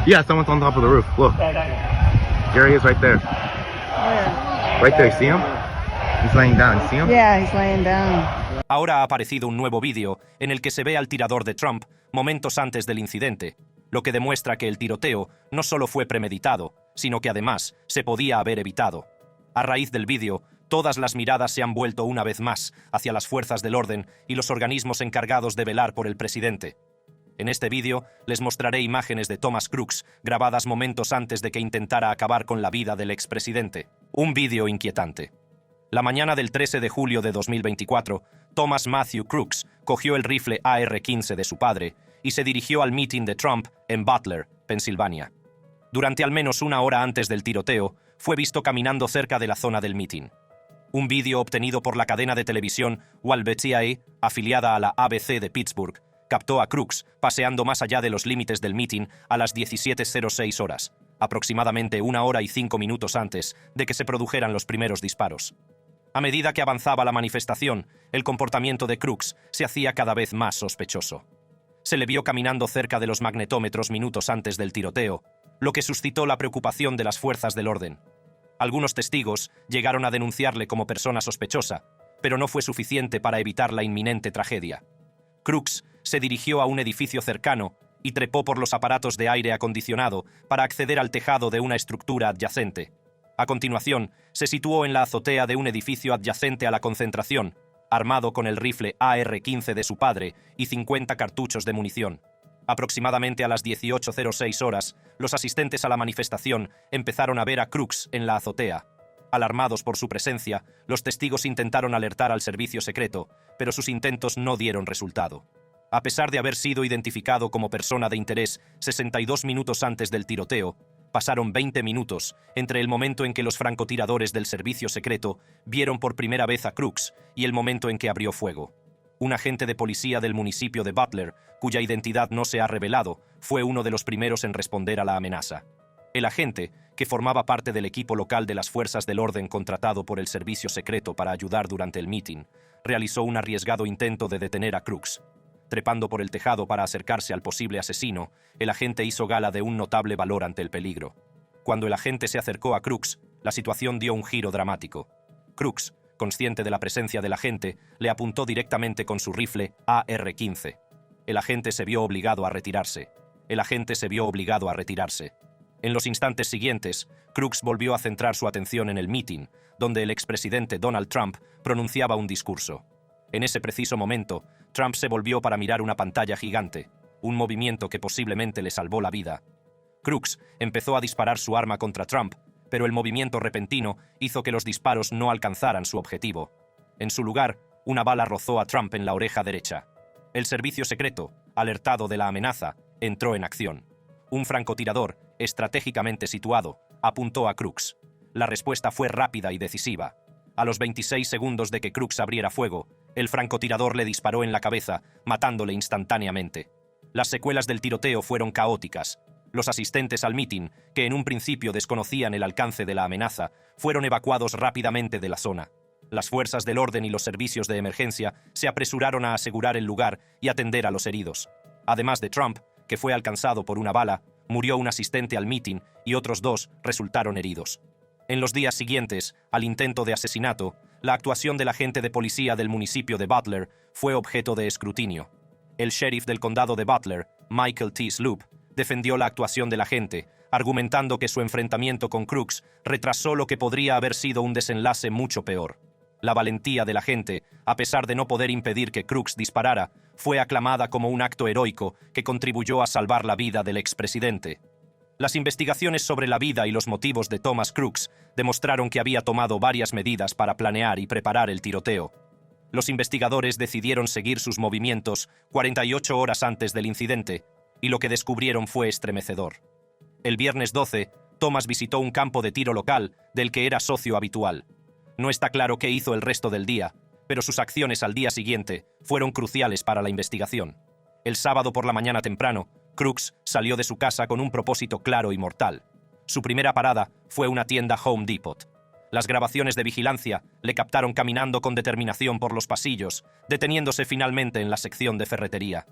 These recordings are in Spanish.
Yeah, someone's on top of the roof. Look. Gary is right there. Where? Right there, you see him? He's laying down, you see him? Yeah, he's laying down. Ahora ha aparecido un nuevo vídeo en el que se ve al tirador de Trump momentos antes del incidente, lo que demuestra que el tiroteo no solo fue premeditado, sino que además se podía haber evitado. A raíz del vídeo, todas las miradas se han vuelto una vez más hacia las fuerzas del orden y los organismos encargados de velar por el presidente. En este vídeo les mostraré imágenes de Thomas Crooks grabadas momentos antes de que intentara acabar con la vida del expresidente. Un vídeo inquietante. La mañana del 13 de julio de 2024, Thomas Matthew Crooks cogió el rifle AR-15 de su padre y se dirigió al meeting de Trump en Butler, Pensilvania. Durante al menos una hora antes del tiroteo, fue visto caminando cerca de la zona del meeting. Un vídeo obtenido por la cadena de televisión WALBTIA, afiliada a la ABC de Pittsburgh, captó a Crooks paseando más allá de los límites del meeting a las 17:06 horas, aproximadamente 1 hora y 5 minutos antes de que se produjeran los primeros disparos. A medida que avanzaba la manifestación, el comportamiento de Crooks se hacía cada vez más sospechoso. Se le vio caminando cerca de los magnetómetros minutos antes del tiroteo, lo que suscitó la preocupación de las fuerzas del orden. Algunos testigos llegaron a denunciarle como persona sospechosa, pero no fue suficiente para evitar la inminente tragedia. Crooks se dirigió a un edificio cercano y trepó por los aparatos de aire acondicionado para acceder al tejado de una estructura adyacente. A continuación, se situó en la azotea de un edificio adyacente a la concentración, armado con el rifle AR-15 de su padre y 50 cartuchos de munición. Aproximadamente a las 18:06 horas, los asistentes a la manifestación empezaron a ver a Crooks en la azotea. Alarmados por su presencia, los testigos intentaron alertar al servicio secreto, pero sus intentos no dieron resultado. A pesar de haber sido identificado como persona de interés 62 minutos antes del tiroteo, pasaron 20 minutos entre el momento en que los francotiradores del servicio secreto vieron por primera vez a Crooks y el momento en que abrió fuego. Un agente de policía del municipio de Butler, cuya identidad no se ha revelado, fue uno de los primeros en responder a la amenaza. El agente, que formaba parte del equipo local de las fuerzas del orden contratado por el servicio secreto para ayudar durante el meeting, realizó un arriesgado intento de detener a Crooks. Trepando por el tejado para acercarse al posible asesino, el agente hizo gala de un notable valor ante el peligro. Cuando el agente se acercó a Crooks, la situación dio un giro dramático. Crooks, consciente de la presencia del agente, le apuntó directamente con su rifle AR-15. El agente se vio obligado a retirarse. En los instantes siguientes, Crooks volvió a centrar su atención en el meeting, donde el expresidente Donald Trump pronunciaba un discurso. En ese preciso momento, Trump se volvió para mirar una pantalla gigante, un movimiento que posiblemente le salvó la vida. Crooks empezó a disparar su arma contra Trump, pero el movimiento repentino hizo que los disparos no alcanzaran su objetivo. En su lugar, una bala rozó a Trump en la oreja derecha. El servicio secreto, alertado de la amenaza, entró en acción. Un francotirador, estratégicamente situado, apuntó a Crooks. La respuesta fue rápida y decisiva. A los 26 segundos de que Crooks abriera fuego, el francotirador le disparó en la cabeza, matándole instantáneamente. Las secuelas del tiroteo fueron caóticas. Los asistentes al meeting, que en un principio desconocían el alcance de la amenaza, fueron evacuados rápidamente de la zona. Las fuerzas del orden y los servicios de emergencia se apresuraron a asegurar el lugar y atender a los heridos. Además de Trump, que fue alcanzado por una bala, murió un asistente al meeting y otros 2 resultaron heridos. En los días siguientes al intento de asesinato, la actuación del agente de policía del municipio de Butler fue objeto de escrutinio. El sheriff del condado de Butler, Michael T. Sloop, defendió la actuación del agente, argumentando que su enfrentamiento con Crooks retrasó lo que podría haber sido un desenlace mucho peor. La valentía del agente, a pesar de no poder impedir que Crooks disparara, fue aclamada como un acto heroico que contribuyó a salvar la vida del expresidente. Las investigaciones sobre la vida y los motivos de Thomas Crooks demostraron que había tomado varias medidas para planear y preparar el tiroteo. Los investigadores decidieron seguir sus movimientos 48 horas antes del incidente, y lo que descubrieron fue estremecedor. El viernes 12, Thomas visitó un campo de tiro local del que era socio habitual. No está claro qué hizo el resto del día, pero sus acciones al día siguiente fueron cruciales para la investigación. El sábado por la mañana temprano, Crooks salió de su casa con un propósito claro y mortal. Su primera parada fue una tienda Home Depot. Las grabaciones de vigilancia le captaron caminando con determinación por los pasillos, deteniéndose finalmente en la sección de ferretería.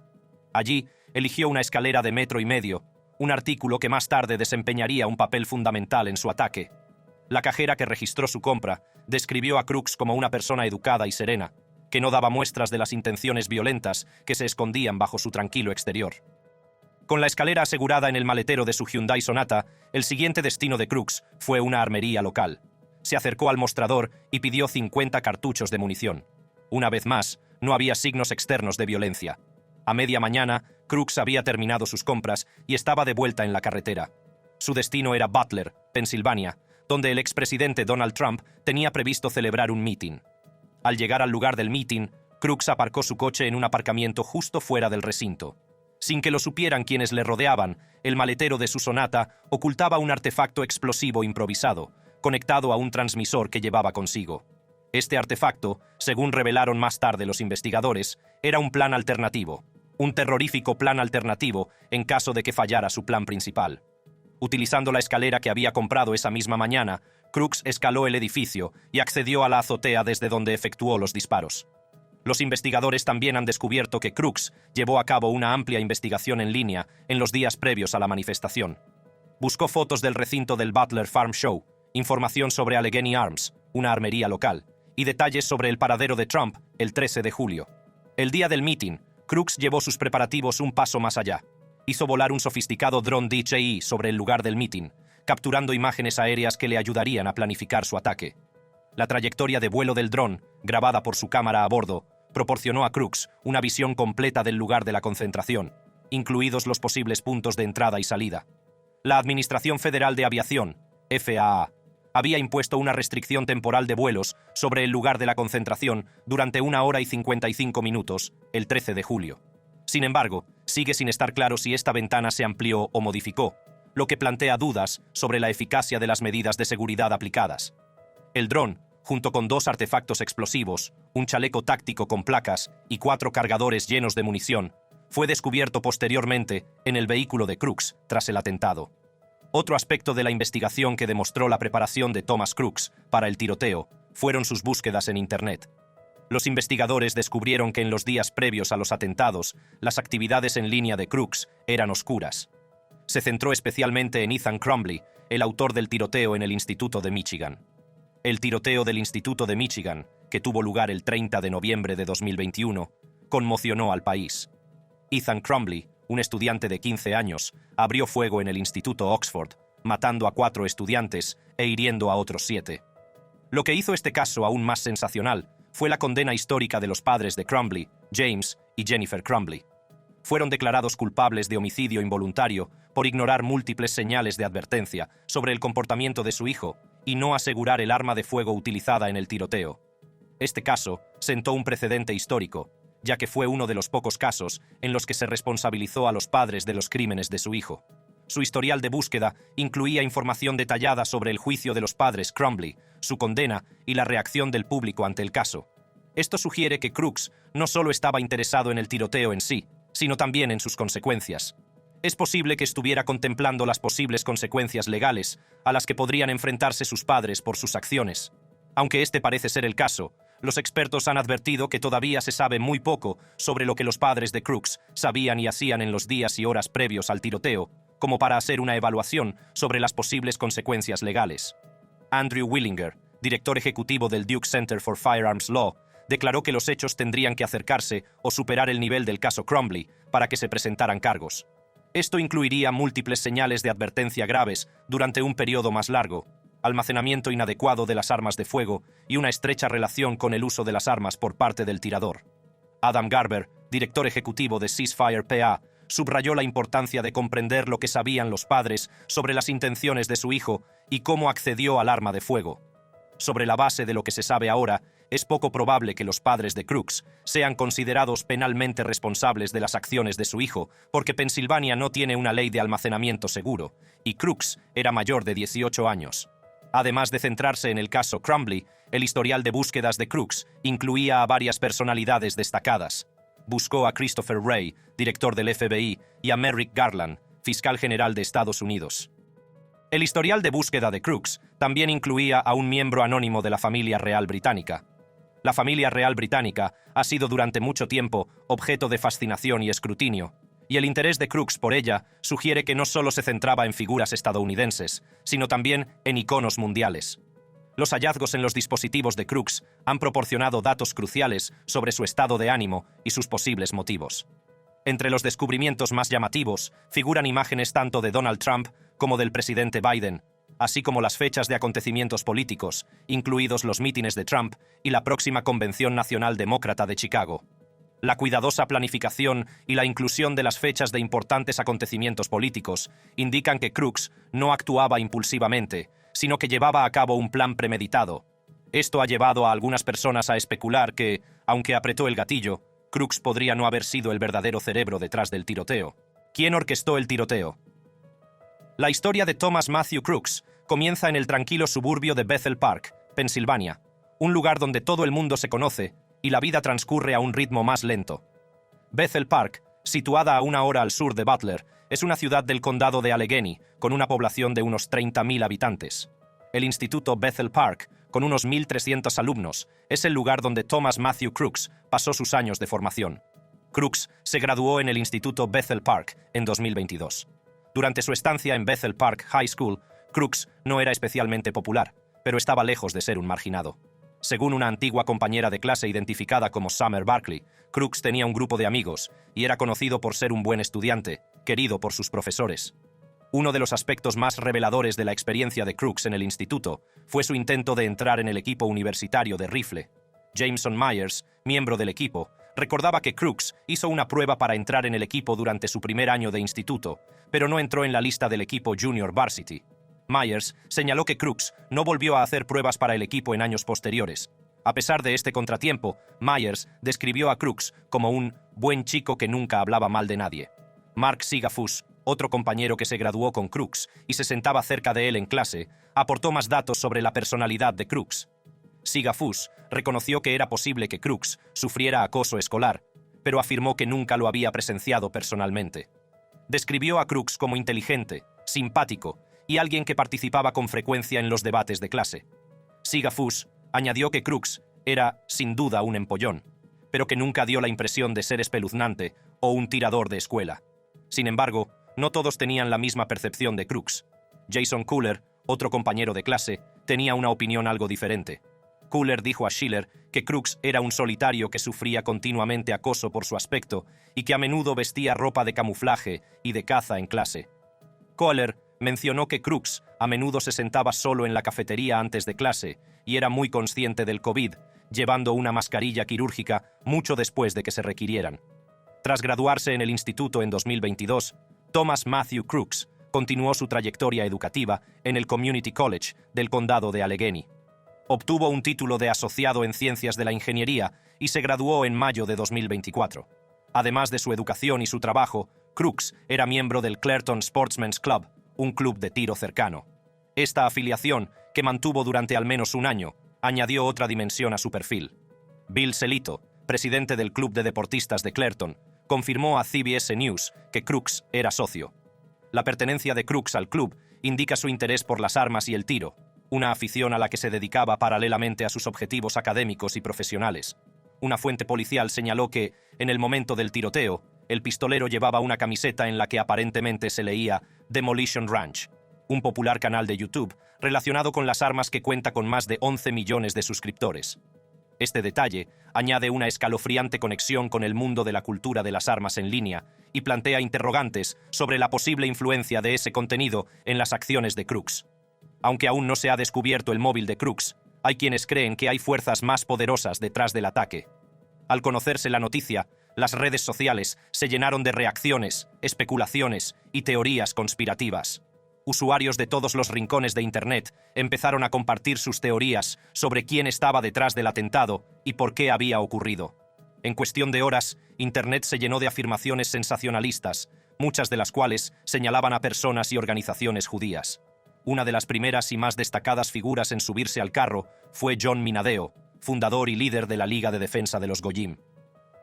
Allí, eligió una escalera de 1,5 metros, un artículo que más tarde desempeñaría un papel fundamental en su ataque. La cajera que registró su compra describió a Crooks como una persona educada y serena, que no daba muestras de las intenciones violentas que se escondían bajo su tranquilo exterior. Con la escalera asegurada en el maletero de su Hyundai Sonata, el siguiente destino de Crooks fue una armería local. Se acercó al mostrador y pidió 50 cartuchos de munición. Una vez más, no había signos externos de violencia. A media mañana, Crooks había terminado sus compras y estaba de vuelta en la carretera. Su destino era Butler, Pensilvania, donde el expresidente Donald Trump tenía previsto celebrar un mitin. Al llegar al lugar del mitin, Crooks aparcó su coche en un aparcamiento justo fuera del recinto. Sin que lo supieran quienes le rodeaban, el maletero de su Sonata ocultaba un artefacto explosivo improvisado, conectado a un transmisor que llevaba consigo. Este artefacto, según revelaron más tarde los investigadores, era un plan alternativo, un terrorífico plan alternativo en caso de que fallara su plan principal. Utilizando la escalera que había comprado esa misma mañana, Crooks escaló el edificio y accedió a la azotea desde donde efectuó los disparos. Los investigadores también han descubierto que Crooks llevó a cabo una amplia investigación en línea en los días previos a la manifestación. Buscó fotos del recinto del Butler Farm Show, información sobre Allegheny Arms, una armería local, y detalles sobre el paradero de Trump el 13 de julio. El día del mitin, Crooks llevó sus preparativos un paso más allá. Hizo volar un sofisticado dron DJI sobre el lugar del mitin, capturando imágenes aéreas que le ayudarían a planificar su ataque. La trayectoria de vuelo del dron, grabada por su cámara a bordo, proporcionó a Crooks una visión completa del lugar de la concentración, incluidos los posibles puntos de entrada y salida. La Administración Federal de Aviación, FAA, había impuesto una restricción temporal de vuelos sobre el lugar de la concentración durante 1 hora y 55 minutos, el 13 de julio. Sin embargo, sigue sin estar claro si esta ventana se amplió o modificó, lo que plantea dudas sobre la eficacia de las medidas de seguridad aplicadas. El dron, junto con 2 artefactos explosivos, un chaleco táctico con placas y 4 cargadores llenos de munición, fue descubierto posteriormente en el vehículo de Crooks tras el atentado. Otro aspecto de la investigación que demostró la preparación de Thomas Crooks para el tiroteo fueron sus búsquedas en Internet. Los investigadores descubrieron que en los días previos a los atentados, las actividades en línea de Crooks eran oscuras. Se centró especialmente en Ethan Crumbley, el autor del tiroteo en el Instituto de Michigan. El tiroteo del Instituto de Michigan, que tuvo lugar el 30 de noviembre de 2021, conmocionó al país. Ethan Crumbley, un estudiante de 15 años, abrió fuego en el Instituto Oxford, matando a 4 estudiantes e hiriendo a otros 7. Lo que hizo este caso aún más sensacional fue la condena histórica de los padres de Crumbley, James y Jennifer Crumbley. Fueron declarados culpables de homicidio involuntario por ignorar múltiples señales de advertencia sobre el comportamiento de su hijo y no asegurar el arma de fuego utilizada en el tiroteo. Este caso sentó un precedente histórico, ya que fue uno de los pocos casos en los que se responsabilizó a los padres de los crímenes de su hijo. Su historial de búsqueda incluía información detallada sobre el juicio de los padres Crumbley, su condena y la reacción del público ante el caso. Esto sugiere que Crooks no solo estaba interesado en el tiroteo en sí, sino también en sus consecuencias. Es posible que estuviera contemplando las posibles consecuencias legales a las que podrían enfrentarse sus padres por sus acciones. Aunque este parece ser el caso, los expertos han advertido que todavía se sabe muy poco sobre lo que los padres de Crooks sabían y hacían en los días y horas previos al tiroteo, como para hacer una evaluación sobre las posibles consecuencias legales. Andrew Willinger, director ejecutivo del Duke Center for Firearms Law, declaró que los hechos tendrían que acercarse o superar el nivel del caso Crumbley para que se presentaran cargos. Esto incluiría múltiples señales de advertencia graves durante un periodo más largo, almacenamiento inadecuado de las armas de fuego y una estrecha relación con el uso de las armas por parte del tirador. Adam Garber, director ejecutivo de Ceasefire PA, subrayó la importancia de comprender lo que sabían los padres sobre las intenciones de su hijo y cómo accedió al arma de fuego. Sobre la base de lo que se sabe ahora, es poco probable que los padres de Crooks sean considerados penalmente responsables de las acciones de su hijo, porque Pensilvania no tiene una ley de almacenamiento seguro, y Crooks era mayor de 18 años. Además de centrarse en el caso Crumbley, el historial de búsquedas de Crooks incluía a varias personalidades destacadas. Buscó a Christopher Wray, director del FBI, y a Merrick Garland, fiscal general de Estados Unidos. El historial de búsqueda de Crooks también incluía a un miembro anónimo de la familia real británica. La familia real británica ha sido durante mucho tiempo objeto de fascinación y escrutinio, y el interés de Crooks por ella sugiere que no solo se centraba en figuras estadounidenses, sino también en iconos mundiales. Los hallazgos en los dispositivos de Crooks han proporcionado datos cruciales sobre su estado de ánimo y sus posibles motivos. Entre los descubrimientos más llamativos figuran imágenes tanto de Donald Trump como del presidente Biden, así como las fechas de acontecimientos políticos, incluidos los mítines de Trump y la próxima Convención Nacional Demócrata de Chicago. La cuidadosa planificación y la inclusión de las fechas de importantes acontecimientos políticos indican que Crooks no actuaba impulsivamente, sino que llevaba a cabo un plan premeditado. Esto ha llevado a algunas personas a especular que, aunque apretó el gatillo, Crooks podría no haber sido el verdadero cerebro detrás del tiroteo. ¿Quién orquestó el tiroteo? La historia de Thomas Matthew Crooks comienza en el tranquilo suburbio de Bethel Park, Pensilvania, un lugar donde todo el mundo se conoce y la vida transcurre a un ritmo más lento. Bethel Park, situada a 1 hora al sur de Butler, es una ciudad del condado de Allegheny, con una población de unos 30.000 habitantes. El Instituto Bethel Park, con unos 1.300 alumnos, es el lugar donde Thomas Matthew Crooks pasó sus años de formación. Crooks se graduó en el Instituto Bethel Park en 2022. Durante su estancia en Bethel Park High School, Crooks no era especialmente popular, pero estaba lejos de ser un marginado. Según una antigua compañera de clase identificada como Summer Barkley, Crooks tenía un grupo de amigos y era conocido por ser un buen estudiante, querido por sus profesores. Uno de los aspectos más reveladores de la experiencia de Crooks en el instituto fue su intento de entrar en el equipo universitario de rifle. Jameson Myers, miembro del equipo, recordaba que Crooks hizo una prueba para entrar en el equipo durante su primer año de instituto, pero no entró en la lista del equipo Junior Varsity. Myers señaló que Crooks no volvió a hacer pruebas para el equipo en años posteriores. A pesar de este contratiempo, Myers describió a Crooks como un buen chico que nunca hablaba mal de nadie. Mark Sigafus, otro compañero que se graduó con Crooks y se sentaba cerca de él en clase, aportó más datos sobre la personalidad de Crooks. Sigafus reconoció que era posible que Crooks sufriera acoso escolar, pero afirmó que nunca lo había presenciado personalmente. Describió a Crooks como inteligente, simpático y alguien que participaba con frecuencia en los debates de clase. Sigafus añadió que Crooks era, sin duda, un empollón, pero que nunca dio la impresión de ser espeluznante o un tirador de escuela. Sin embargo, no todos tenían la misma percepción de Crooks. Jason Cooler, otro compañero de clase, tenía una opinión algo diferente. Cooler dijo a Schiller que Crooks era un solitario que sufría continuamente acoso por su aspecto y que a menudo vestía ropa de camuflaje y de caza en clase. Cooler mencionó que Crooks a menudo se sentaba solo en la cafetería antes de clase y era muy consciente del COVID, llevando una mascarilla quirúrgica mucho después de que se requirieran. Tras graduarse en el instituto en 2022, Thomas Matthew Crooks continuó su trayectoria educativa en el Community College del condado de Allegheny. Obtuvo un título de asociado en Ciencias de la Ingeniería y se graduó en mayo de 2024. Además de su educación y su trabajo, Crooks era miembro del Clerton Sportsman's Club, un club de tiro cercano. Esta afiliación, que mantuvo durante al menos un año, añadió otra dimensión a su perfil. Bill Selito, presidente del Club de Deportistas de Clerton, confirmó a CBS News que Crooks era socio. La pertenencia de Crooks al club indica su interés por las armas y el tiro, una afición a la que se dedicaba paralelamente a sus objetivos académicos y profesionales. Una fuente policial señaló que, en el momento del tiroteo, el pistolero llevaba una camiseta en la que aparentemente se leía Demolition Ranch, un popular canal de YouTube relacionado con las armas que cuenta con más de 11 millones de suscriptores. Este detalle añade una escalofriante conexión con el mundo de la cultura de las armas en línea y plantea interrogantes sobre la posible influencia de ese contenido en las acciones de Crooks. Aunque aún no se ha descubierto el móvil de Crooks, hay quienes creen que hay fuerzas más poderosas detrás del ataque. Al conocerse la noticia, las redes sociales se llenaron de reacciones, especulaciones y teorías conspirativas. Usuarios de todos los rincones de Internet empezaron a compartir sus teorías sobre quién estaba detrás del atentado y por qué había ocurrido. En cuestión de horas, Internet se llenó de afirmaciones sensacionalistas, muchas de las cuales señalaban a personas y organizaciones judías. Una de las primeras y más destacadas figuras en subirse al carro fue John Minadeo, fundador y líder de la Liga de Defensa de los Goyim.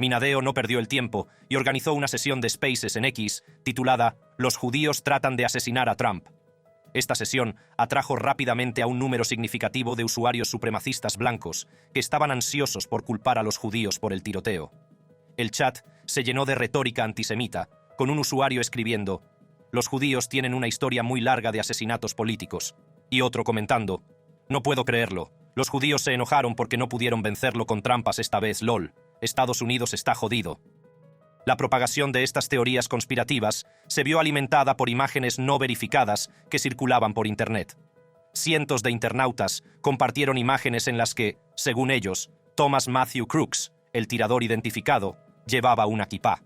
Minadeo no perdió el tiempo y organizó una sesión de Spaces en X titulada «Los judíos tratan de asesinar a Trump». Esta sesión atrajo rápidamente a un número significativo de usuarios supremacistas blancos que estaban ansiosos por culpar a los judíos por el tiroteo. El chat se llenó de retórica antisemita, con un usuario escribiendo: «Los judíos tienen una historia muy larga de asesinatos políticos», y otro comentando: «No puedo creerlo. Los judíos se enojaron porque no pudieron vencerlo con trampas esta vez, lol. Estados Unidos está jodido». La propagación de estas teorías conspirativas se vio alimentada por imágenes no verificadas que circulaban por Internet. Cientos de internautas compartieron imágenes en las que, según ellos, Thomas Matthew Crooks, el tirador identificado, llevaba una kipá.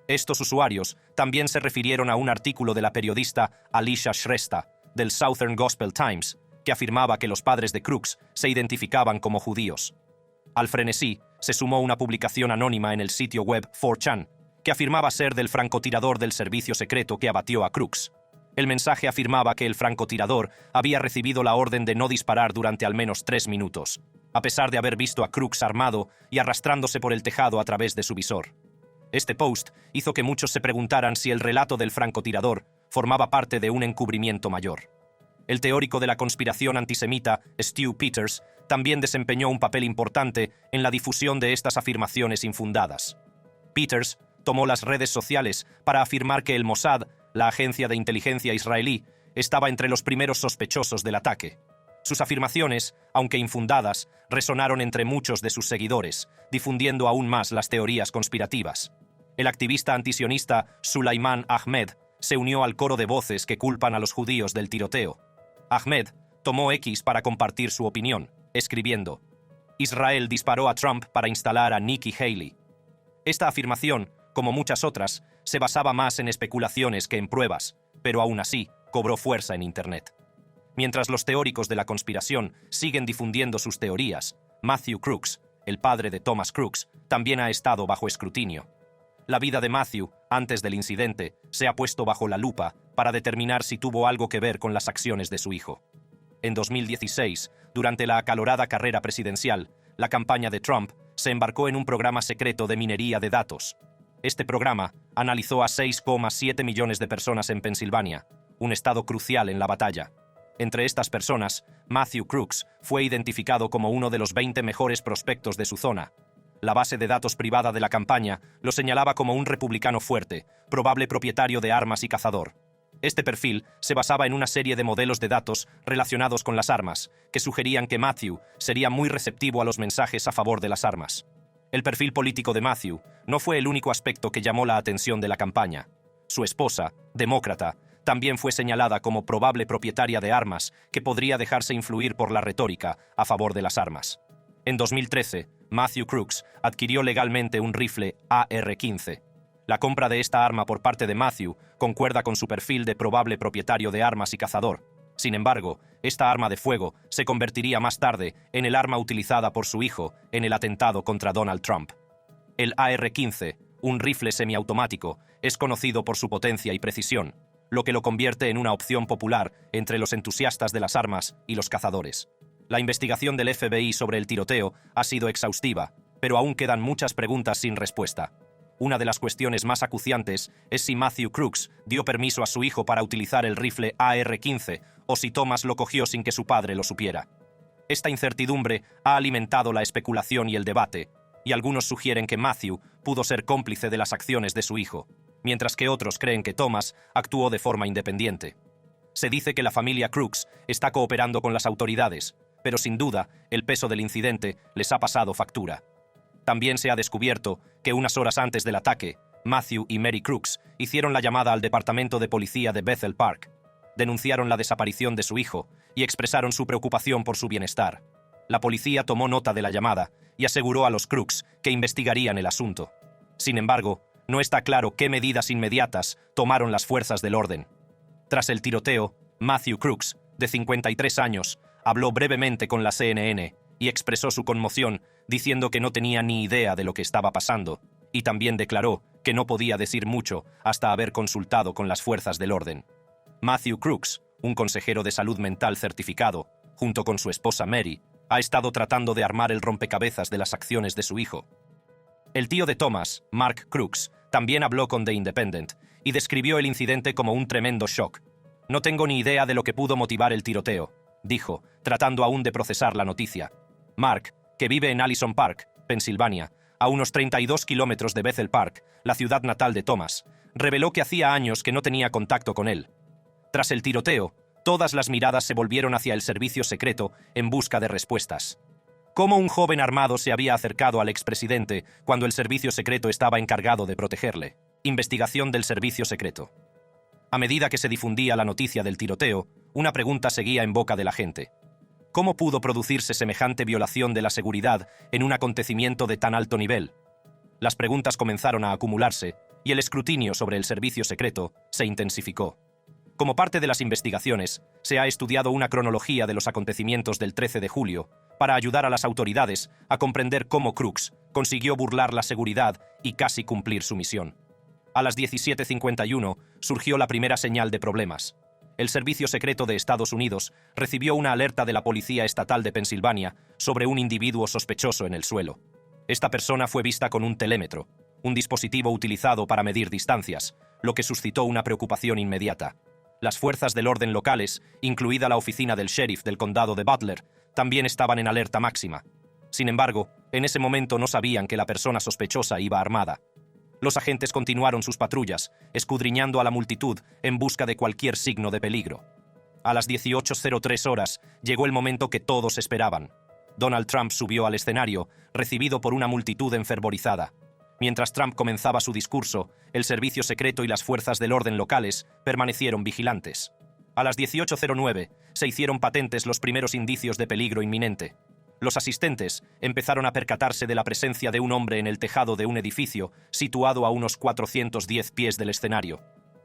Estos usuarios también se refirieron a un artículo de la periodista Alicia Shrestha, del Southern Gospel Times, que afirmaba que los padres de Crooks se identificaban como judíos. Al frenesí se sumó una publicación anónima en el sitio web 4chan, que afirmaba ser del francotirador del servicio secreto que abatió a Crooks. El mensaje afirmaba que el francotirador había recibido la orden de no disparar durante al menos 3 minutos, a pesar de haber visto a Crooks armado y arrastrándose por el tejado a través de su visor. Este post hizo que muchos se preguntaran si el relato del francotirador formaba parte de un encubrimiento mayor. El teórico de la conspiración antisemita Stu Peters también desempeñó un papel importante en la difusión de estas afirmaciones infundadas. Peters tomó las redes sociales para afirmar que el Mossad, la agencia de inteligencia israelí, estaba entre los primeros sospechosos del ataque. Sus afirmaciones, aunque infundadas, resonaron entre muchos de sus seguidores, difundiendo aún más las teorías conspirativas. El activista antisionista Sulaiman Ahmed se unió al coro de voces que culpan a los judíos del tiroteo. Ahmed tomó X para compartir su opinión, escribiendo: «Israel disparó a Trump para instalar a Nikki Haley». Esta afirmación, como muchas otras, se basaba más en especulaciones que en pruebas, pero aún así cobró fuerza en Internet. Mientras los teóricos de la conspiración siguen difundiendo sus teorías, Matthew Crooks, el padre de Thomas Crooks, también ha estado bajo escrutinio. La vida de Matthew, antes del incidente, se ha puesto bajo la lupa para determinar si tuvo algo que ver con las acciones de su hijo. En 2016, durante la acalorada carrera presidencial, la campaña de Trump se embarcó en un programa secreto de minería de datos. Este programa analizó a 6,7 millones de personas en Pensilvania, un estado crucial en la batalla. Entre estas personas, Matthew Crooks fue identificado como uno de los 20 mejores prospectos de su zona. La base de datos privada de la campaña lo señalaba como un republicano fuerte, probable propietario de armas y cazador. Este perfil se basaba en una serie de modelos de datos relacionados con las armas, que sugerían que Matthew sería muy receptivo a los mensajes a favor de las armas. El perfil político de Matthew no fue el único aspecto que llamó la atención de la campaña. Su esposa, demócrata, también fue señalada como probable propietaria de armas que podría dejarse influir por la retórica a favor de las armas. En 2013, Matthew Crooks adquirió legalmente un rifle AR-15. La compra de esta arma por parte de Matthew concuerda con su perfil de probable propietario de armas y cazador. Sin embargo, esta arma de fuego se convertiría más tarde en el arma utilizada por su hijo en el atentado contra Donald Trump. El AR-15, un rifle semiautomático, es conocido por su potencia y precisión, lo que lo convierte en una opción popular entre los entusiastas de las armas y los cazadores. La investigación del FBI sobre el tiroteo ha sido exhaustiva, pero aún quedan muchas preguntas sin respuesta. Una de las cuestiones más acuciantes es si Matthew Crooks dio permiso a su hijo para utilizar el rifle AR-15 o si Thomas lo cogió sin que su padre lo supiera. Esta incertidumbre ha alimentado la especulación y el debate, y algunos sugieren que Matthew pudo ser cómplice de las acciones de su hijo, mientras que otros creen que Thomas actuó de forma independiente. Se dice que la familia Crooks está cooperando con las autoridades, pero sin duda el peso del incidente les ha pasado factura. También se ha descubierto que unas horas antes del ataque, Matthew y Mary Crooks hicieron la llamada al departamento de policía de Bethel Park, denunciaron la desaparición de su hijo y expresaron su preocupación por su bienestar. La policía tomó nota de la llamada y aseguró a los Crooks que investigarían el asunto. Sin embargo, no está claro qué medidas inmediatas tomaron las fuerzas del orden. Tras el tiroteo, Matthew Crooks, de 53 años, habló brevemente con la CNN y expresó su conmoción diciendo que no tenía ni idea de lo que estaba pasando, y también declaró que no podía decir mucho hasta haber consultado con las fuerzas del orden. Matthew Crooks, un consejero de salud mental certificado, junto con su esposa Mary, ha estado tratando de armar el rompecabezas de las acciones de su hijo. El tío de Thomas, Mark Crooks, también habló con The Independent y describió el incidente como un tremendo shock. «No tengo ni idea de lo que pudo motivar el tiroteo», dijo, tratando aún de procesar la noticia. Mark, que vive en Allison Park, Pensilvania, a unos 32 kilómetros de Bethel Park, la ciudad natal de Thomas, reveló que hacía años que no tenía contacto con él. Tras el tiroteo, todas las miradas se volvieron hacia el servicio secreto en busca de respuestas. ¿Cómo un joven armado se había acercado al expresidente cuando el servicio secreto estaba encargado de protegerle? Investigación del servicio secreto. A medida que se difundía la noticia del tiroteo, una pregunta seguía en boca de la gente. ¿Cómo pudo producirse semejante violación de la seguridad en un acontecimiento de tan alto nivel? Las preguntas comenzaron a acumularse y el escrutinio sobre el servicio secreto se intensificó. Como parte de las investigaciones, se ha estudiado una cronología de los acontecimientos del 13 de julio para ayudar a las autoridades a comprender cómo Crooks consiguió burlar la seguridad y casi cumplir su misión. A las 17:51 surgió la primera señal de problemas. El Servicio Secreto de Estados Unidos recibió una alerta de la Policía Estatal de Pensilvania sobre un individuo sospechoso en el suelo. Esta persona fue vista con un telémetro, un dispositivo utilizado para medir distancias, lo que suscitó una preocupación inmediata. Las fuerzas del orden locales, incluida la oficina del sheriff del condado de Butler, también estaban en alerta máxima. Sin embargo, en ese momento no sabían que la persona sospechosa iba armada. Los agentes continuaron sus patrullas, escudriñando a la multitud en busca de cualquier signo de peligro. A las 18:03 horas llegó el momento que todos esperaban. Donald Trump subió al escenario, recibido por una multitud enfervorizada. Mientras Trump comenzaba su discurso, el servicio secreto y las fuerzas del orden locales permanecieron vigilantes. A las 18:09 se hicieron patentes los primeros indicios de peligro inminente. Los asistentes empezaron a percatarse de la presencia de un hombre en el tejado de un edificio situado a unos 410 pies del escenario.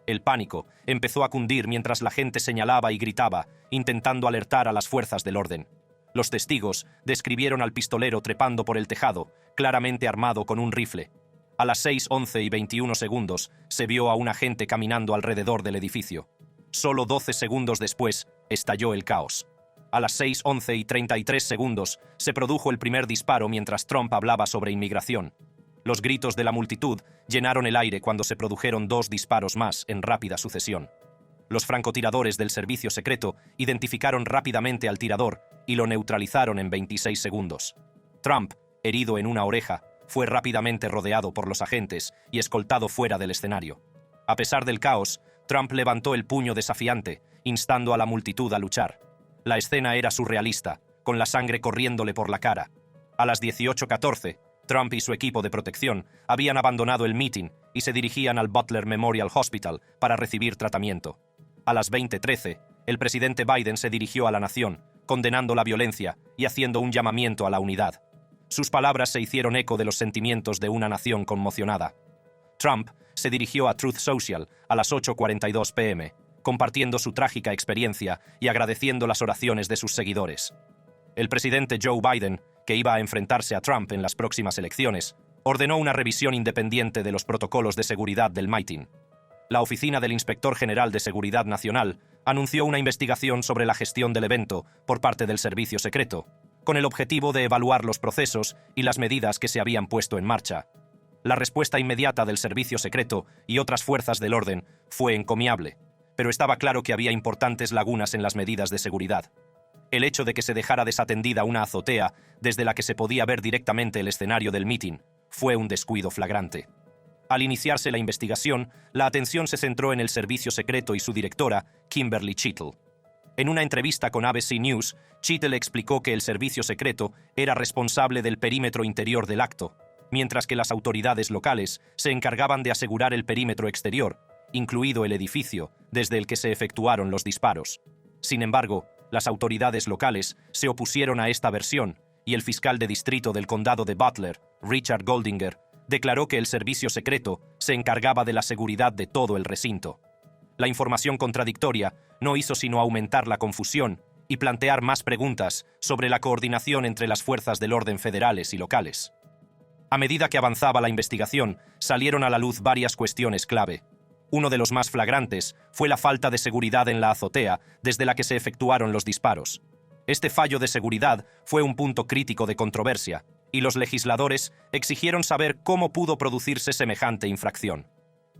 El pánico empezó a cundir mientras la gente señalaba y gritaba, intentando alertar a las fuerzas del orden. Los testigos describieron al pistolero trepando por el tejado, claramente armado con un rifle. A las 6:11:21 se vio a un agente caminando alrededor del edificio. Solo 12 segundos después estalló el caos. A las 6:11:33 se produjo el primer disparo mientras Trump hablaba sobre inmigración. Los gritos de la multitud llenaron el aire cuando se produjeron 2 disparos más en rápida sucesión. Los francotiradores del servicio secreto identificaron rápidamente al tirador y lo neutralizaron en 26 segundos. Trump, herido en una oreja, fue rápidamente rodeado por los agentes y escoltado fuera del escenario. A pesar del caos, Trump levantó el puño desafiante, instando a la multitud a luchar. La escena era surrealista, con la sangre corriéndole por la cara. A las 18:14, Trump y su equipo de protección habían abandonado el mitin y se dirigían al Butler Memorial Hospital para recibir tratamiento. A las 20:13, el presidente Biden se dirigió a la nación, condenando la violencia y haciendo un llamamiento a la unidad. Sus palabras se hicieron eco de los sentimientos de una nación conmocionada. Trump se dirigió a Truth Social a las 8:42 p.m., compartiendo su trágica experiencia y agradeciendo las oraciones de sus seguidores. El presidente Joe Biden, que iba a enfrentarse a Trump en las próximas elecciones, ordenó una revisión independiente de los protocolos de seguridad del mitin. La Oficina del Inspector General de Seguridad Nacional anunció una investigación sobre la gestión del evento por parte del Servicio Secreto, con el objetivo de evaluar los procesos y las medidas que se habían puesto en marcha. La respuesta inmediata del Servicio Secreto y otras fuerzas del orden fue encomiable, pero estaba claro que había importantes lagunas en las medidas de seguridad. El hecho de que se dejara desatendida una azotea desde la que se podía ver directamente el escenario del mitin fue un descuido flagrante. Al iniciarse la investigación, la atención se centró en el Servicio Secreto y su directora, Kimberly Chittle. En una entrevista con ABC News, Chittle explicó que el Servicio Secreto era responsable del perímetro interior del acto, mientras que las autoridades locales se encargaban de asegurar el perímetro exterior, incluido el edificio desde el que se efectuaron los disparos. Sin embargo, las autoridades locales se opusieron a esta versión y el fiscal de distrito del condado de Butler, Richard Goldinger, declaró que el servicio secreto se encargaba de la seguridad de todo el recinto. La información contradictoria no hizo sino aumentar la confusión y plantear más preguntas sobre la coordinación entre las fuerzas del orden federales y locales. A medida que avanzaba la investigación, salieron a la luz varias cuestiones clave. Uno de los más flagrantes fue la falta de seguridad en la azotea desde la que se efectuaron los disparos. Este fallo de seguridad fue un punto crítico de controversia, y los legisladores exigieron saber cómo pudo producirse semejante infracción.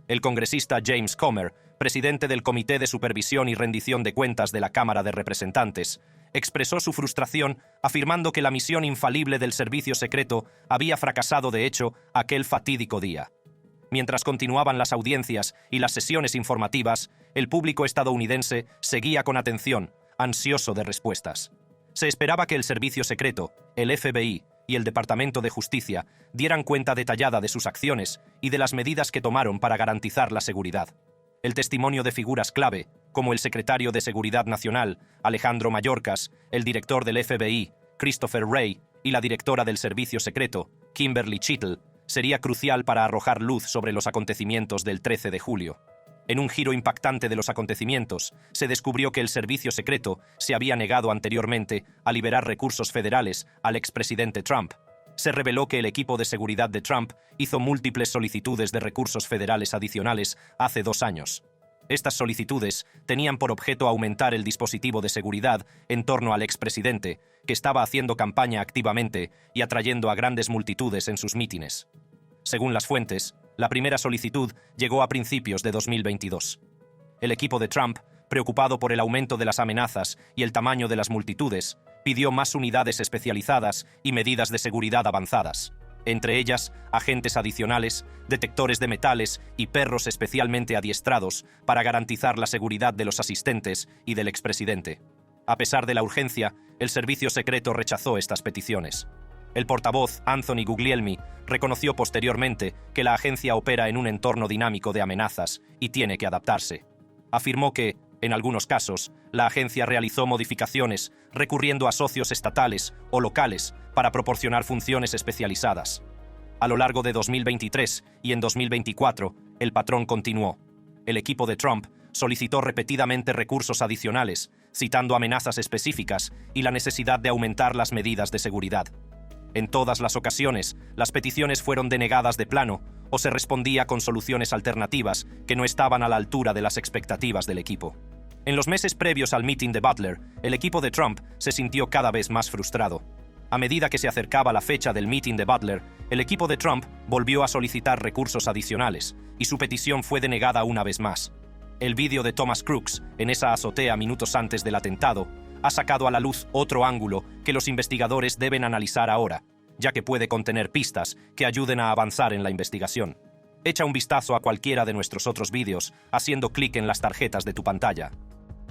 El congresista James Comer, presidente del Comité de Supervisión y Rendición de Cuentas de la Cámara de Representantes, expresó su frustración afirmando que la misión infalible del servicio secreto había fracasado de hecho aquel fatídico día. Mientras continuaban las audiencias y las sesiones informativas, el público estadounidense seguía con atención, ansioso de respuestas. Se esperaba que el servicio secreto, el FBI y el Departamento de Justicia dieran cuenta detallada de sus acciones y de las medidas que tomaron para garantizar la seguridad. El testimonio de figuras clave, como el secretario de Seguridad Nacional, Alejandro Mayorkas, el director del FBI, Christopher Wray, y la directora del Servicio Secreto, Kimberly Chittle, sería crucial para arrojar luz sobre los acontecimientos del 13 de julio. En un giro impactante de los acontecimientos, se descubrió que el Servicio Secreto se había negado anteriormente a liberar recursos federales al expresidente Trump. Se reveló que el equipo de seguridad de Trump hizo múltiples solicitudes de recursos federales adicionales hace 2 años. Estas solicitudes tenían por objeto aumentar el dispositivo de seguridad en torno al expresidente, que estaba haciendo campaña activamente y atrayendo a grandes multitudes en sus mítines. Según las fuentes, la primera solicitud llegó a principios de 2022. El equipo de Trump, preocupado por el aumento de las amenazas y el tamaño de las multitudes, pidió más unidades especializadas y medidas de seguridad avanzadas, entre ellas agentes adicionales, detectores de metales y perros especialmente adiestrados para garantizar la seguridad de los asistentes y del expresidente. A pesar de la urgencia, el servicio secreto rechazó estas peticiones. El portavoz Anthony Guglielmi reconoció posteriormente que la agencia opera en un entorno dinámico de amenazas y tiene que adaptarse. Afirmó que, en algunos casos, la agencia realizó modificaciones recurriendo a socios estatales o locales para proporcionar funciones especializadas. A lo largo de 2023 y en 2024, el patrón continuó. El equipo de Trump solicitó repetidamente recursos adicionales, citando amenazas específicas y la necesidad de aumentar las medidas de seguridad. En todas las ocasiones, las peticiones fueron denegadas de plano o se respondía con soluciones alternativas que no estaban a la altura de las expectativas del equipo. En los meses previos al meeting de Butler, el equipo de Trump se sintió cada vez más frustrado. A medida que se acercaba la fecha del meeting de Butler, el equipo de Trump volvió a solicitar recursos adicionales y su petición fue denegada una vez más. El vídeo de Thomas Crooks, en esa azotea minutos antes del atentado, ha sacado a la luz otro ángulo que los investigadores deben analizar ahora, ya que puede contener pistas que ayuden a avanzar en la investigación. Echa un vistazo a cualquiera de nuestros otros vídeos haciendo clic en las tarjetas de tu pantalla.